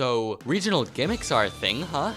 So, regional gimmicks are a thing, huh?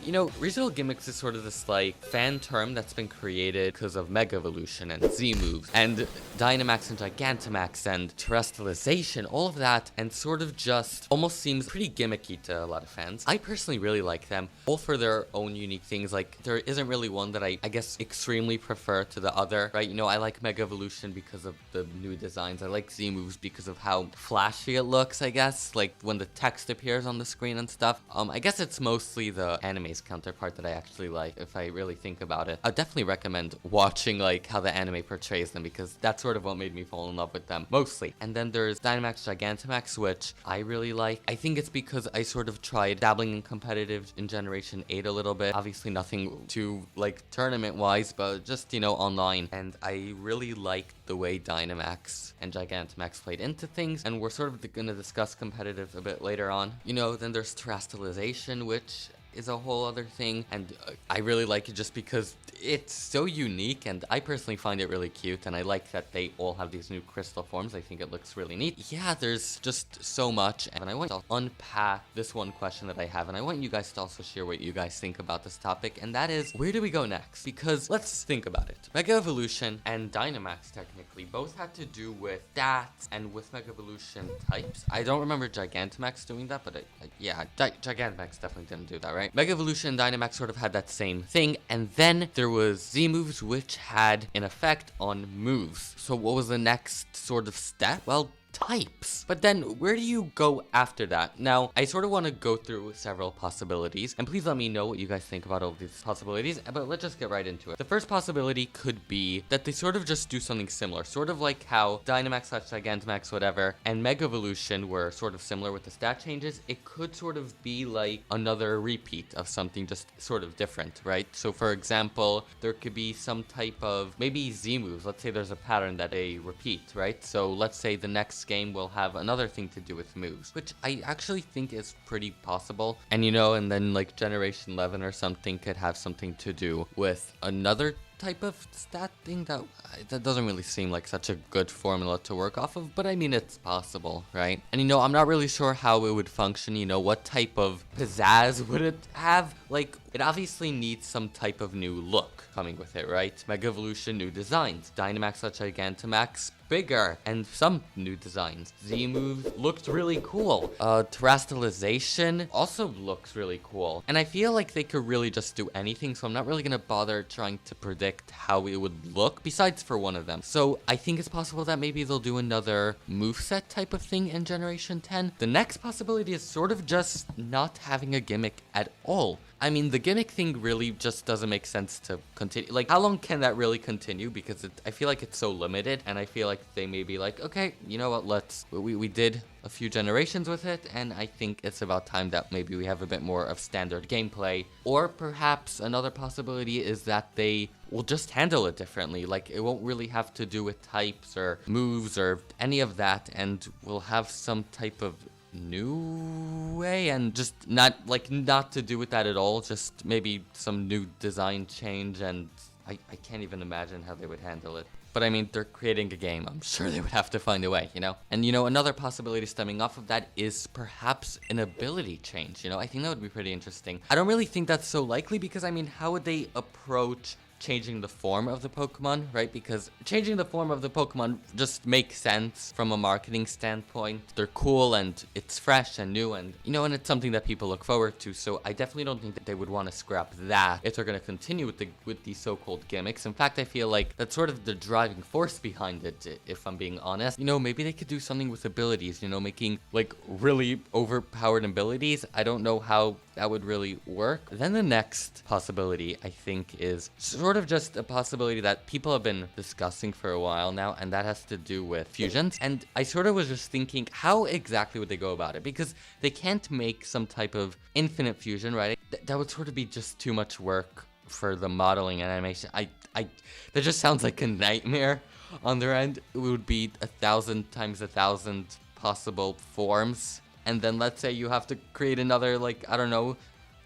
You know, regional gimmicks is sort of this, like, fan term that's been created because of Mega Evolution and Z moves and Dynamax and Gigantamax and Terastilization, all of that, and sort of just almost seems pretty gimmicky to a lot of fans. I personally really like them, all for their own unique things. Like, there isn't really one that I guess extremely prefer to the other, right? You know, I like Mega Evolution because of the new designs. I like Z moves because of how flashy it looks, I guess, like when the text appears on the screen and stuff. I guess it's mostly the anime's counterpart that I actually like, if I really think about it. I definitely recommend watching like how the anime portrays them, because that's sort of what made me fall in love with them mostly. And then there's Dynamax Gigantamax, which I really like. I think it's because I sort of tried dabbling in competitive in Generation 8 a little bit. Obviously nothing too like tournament wise, but just, you know, online. And I really liked the way Dynamax and Gigantamax played into things, and we're sort of gonna discuss competitive a bit later on. You know, then there's Terastilization, which is a whole other thing, and I really like it just because it's so unique, and I personally find it really cute, and I like that they all have these new crystal forms. I think it looks really neat. Yeah, there's just so much, and I want to unpack this one question that I have, and I want you guys to also share what you guys think about this topic, and that is, where do we go next? Because let's think about it. Mega Evolution and Dynamax technically both had to do with stats and with Mega Evolution types. I don't remember Gigantamax doing that, but yeah, Gigantamax definitely didn't do that, right? Mega Evolution and Dynamax sort of had that same thing, and then there was Z moves, which had an effect on moves. So what was the next sort of step? Well, types. But then where do you go after that? Now, I sort of want to go through several possibilities, and please let me know what you guys think about all of these possibilities, but let's just get right into it. The first possibility could be that they sort of just do something similar, sort of like how Dynamax / Gigantamax, whatever, and Mega Evolution were sort of similar with the stat changes. It could sort of be like another repeat of something just sort of different, right? So for example, there could be some type of maybe Z moves. Let's say there's a pattern that they repeat, right? So let's say the next game will have another thing to do with moves, which I actually think is pretty possible. And you know, and then like Generation 11 or something could have something to do with another type of stat thing. That doesn't really seem like such a good formula to work off of, but I mean, it's possible, right? And you know, I'm not really sure how it would function. You know, what type of pizzazz would it have? Like, it obviously needs some type of new look coming with it, right? Mega Evolution, new designs. Dynamax / Gigantamax, bigger, and some new designs. Z move looked really cool. Terastilization also looks really cool. And I feel like they could really just do anything, so I'm not really gonna bother trying to predict how it would look, besides for one of them. So I think it's possible that maybe they'll do another moveset type of thing in Generation 10. The next possibility is sort of just not having a gimmick at all. I mean, the gimmick thing really just doesn't make sense to continue. Like, how long can that really continue? Because I feel like it's so limited, and I feel like they may be like, okay, you know what, we did a few generations with it, and I think it's about time that maybe we have a bit more of standard gameplay. Or perhaps another possibility is that they will just handle it differently. Like, it won't really have to do with types or moves or any of that, and we'll have some type of new way, and just not to do with that at all, just maybe some new design change, and I can't even imagine how they would handle it. But I mean, they're creating a game. I'm sure they would have to find a way, you know? And you know, another possibility stemming off of that is perhaps an ability change, you know? I think that would be pretty interesting. I don't really think that's so likely, because I mean, how would they approach changing the form of the Pokemon, right? Because changing the form of the Pokemon just makes sense from a marketing standpoint. They're cool, and it's fresh and new, and you know, and it's something that people look forward to. So I definitely don't think that they would want to scrap that if they're going to continue with these so-called gimmicks. In fact, I feel like that's sort of the driving force behind it, if I'm being honest. You know, maybe they could do something with abilities, you know, making like really overpowered abilities. I don't know how that would really work. Then the next possibility, I think, is sort of just a possibility that people have been discussing for a while now, and that has to do with fusions. And I sort of was just thinking, how exactly would they go about it? Because they can't make some type of infinite fusion, right? That would sort of be just too much work for the modeling and animation. That just sounds like a nightmare on their end. It would be 1,000 times 1,000 possible forms. And then let's say you have to create another, like, I don't know,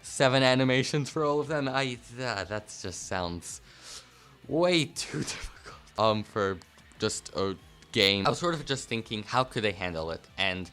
7 animations for all of them. That just sounds way too difficult. For just a game, I was sort of just thinking, how could they handle it? And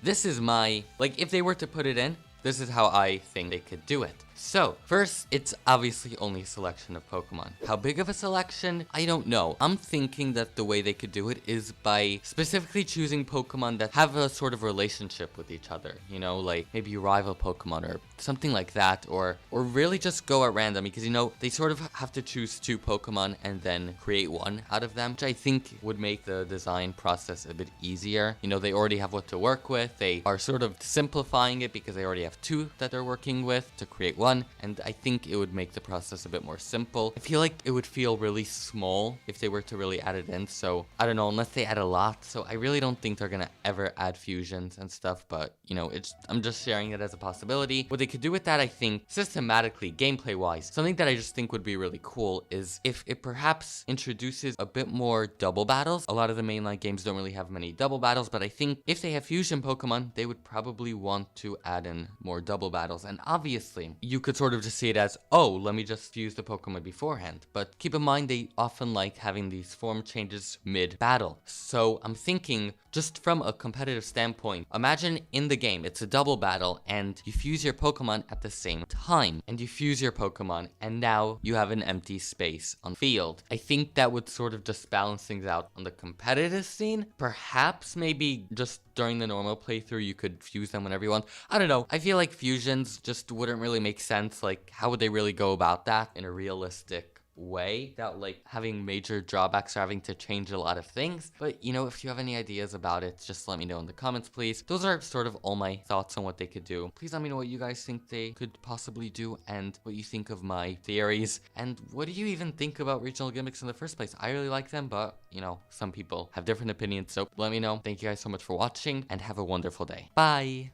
this is my, like, if they were to put it in, this is how I think they could do it. So, first, it's obviously only a selection of Pokemon. How big of a selection? I don't know. I'm thinking that the way they could do it is by specifically choosing Pokemon that have a sort of relationship with each other. You know, like maybe rival Pokemon or something like that, or really just go at random, because, you know, they sort of have to choose 2 Pokemon and then create one out of them, which I think would make the design process a bit easier. You know, they already have what to work with. They are sort of simplifying it because they already have 2 that they're working with to create one. And I think it would make the process a bit more simple. I feel like it would feel really small if they were to really add it in, so I don't know, unless they add a lot. So I really don't think they're gonna ever add fusions and stuff, but you know, I'm just sharing it as a possibility. What they could do with that, I think, systematically, gameplay wise, something that I just think would be really cool is if it perhaps introduces a bit more double battles. A lot of the mainline games don't really have many double battles, but I think if they have fusion Pokemon, they would probably want to add in more double battles. And obviously, you could sort of just see it as, oh, let me just fuse the Pokemon beforehand. But keep in mind, they often like having these form changes mid-battle. So I'm thinking, just from a competitive standpoint, imagine in the game, it's a double battle, and you fuse your Pokemon at the same time. And you fuse your Pokemon, and now you have an empty space on the field. I think that would sort of just balance things out on the competitive scene. Perhaps maybe just during the normal playthrough, you could fuse them whenever you want. I don't know. I feel like fusions just wouldn't really make sense. Like, how would they really go about that in a realistic way without like having major drawbacks or having to change a lot of things? But you know, if you have any ideas about it, just let me know in the comments, please. Those are sort of all my thoughts on what they could do. Please let me know what you guys think they could possibly do and what you think of my theories, and what do you even think about regional gimmicks in the first place? I really like them, but you know, some people have different opinions, so let me know. Thank you guys so much for watching and have a wonderful day. Bye.